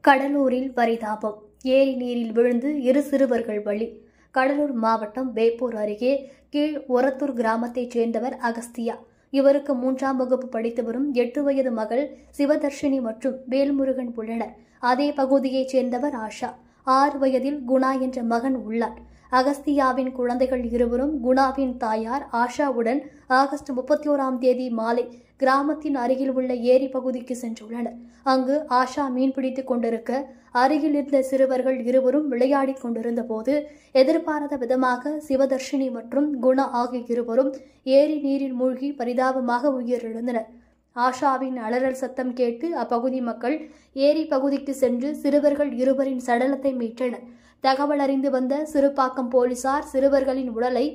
கடலூரில் பரிதாபம். ஏரி நீரில் விழுந்து 2 சிறுவர்கள் பலி. கடலூர் மாவட்டம் வேப்பூர் அருகே கீழ் ஒரத்தூர் கிராமத்தைச் சேர்ந்தவர் அகஸ்தியா. இவருக்கு 3ஆம் வகுப்பு படித்து வரும் 8 வயது மகள் சிவதர்ஷினி மற்றும் வேல்முருகன் உள்ளனர். அதே பகுதியைச் சேர்ந்தவர் ஆஷா. 6 வயதில் குணா என்ற மகன் உள்ளார். அகஸ்தியாவின் குழந்தைகள் இருவரும் குணாவின் தாயார் ஆஷாவுடன் ஆகஸ்ட் 31ஆம் தேதி மாலை கிராமத்தின் அருகில் உள்ள ஏரி பகுதிக்கு சென்றுள்ளனர். அங்கு ஆஷா மீன்பிடித்துக் கொண்டிருக்க அருகில் இருந்த சிறுவர்கள் இருவரும் விளையாடிக் கொண்டிருந்த போது எதிர்பாராத விதமாக சிவதர்ஷினி மற்றும் குணா ஆகிய இருவரும் ஏரி நீரில் மூழ்கி பரிதாபமாக உயிரிழந்தனர். ஆஷாவின் அலறல் சத்தம் கேட்டு அப்பகுதி மக்கள் ஏரி பகுதிக்கு சென்று சிறுவர்கள் இருவரின் சடலத்தை மீட்டனர். தகவல் அறிந்து வந்த சிறுபாக்கம் போலீசார் சிறுவர்களின் உடலை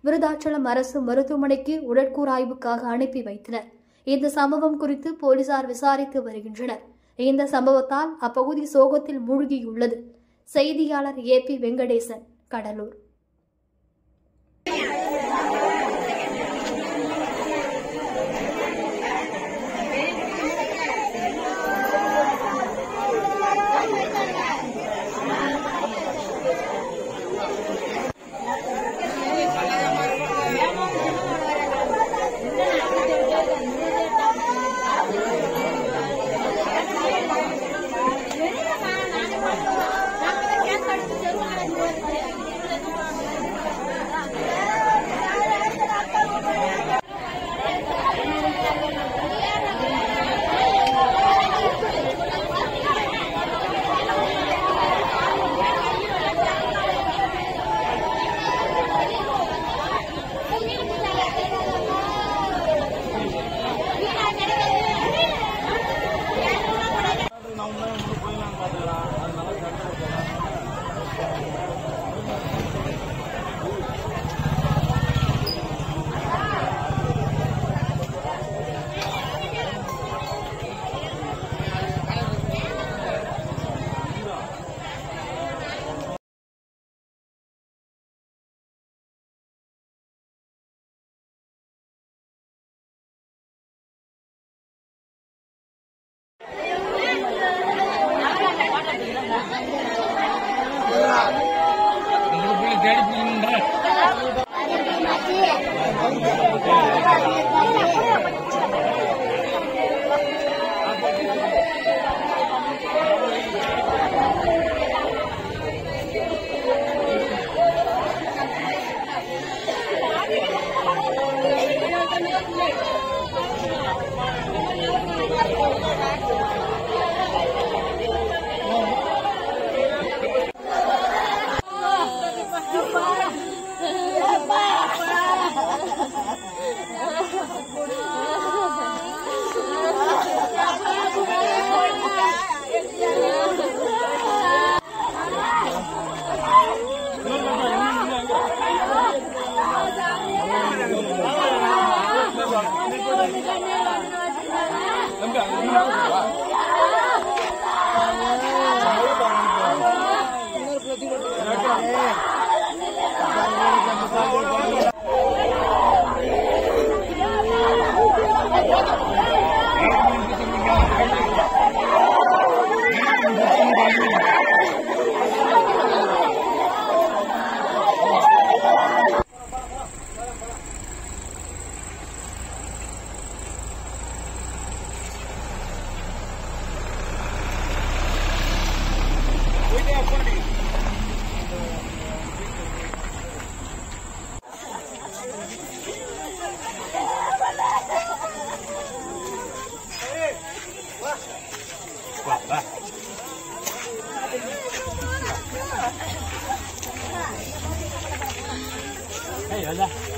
விருதாச்சலம் அரசு மருத்துவமனைக்கு உடற்கூறாய்வுக்காக அனுப்பி வைத்தனர். இந்த சம்பவம் குறித்து போலீசார் விசாரித்து வருகின்றனர். இந்த சம்பவத்தால் அப்பகுதி சோகத்தில் மூழ்கியுள்ளது. செய்தியாளர் AP Venkatesan, Cuddalore. Hey, hola.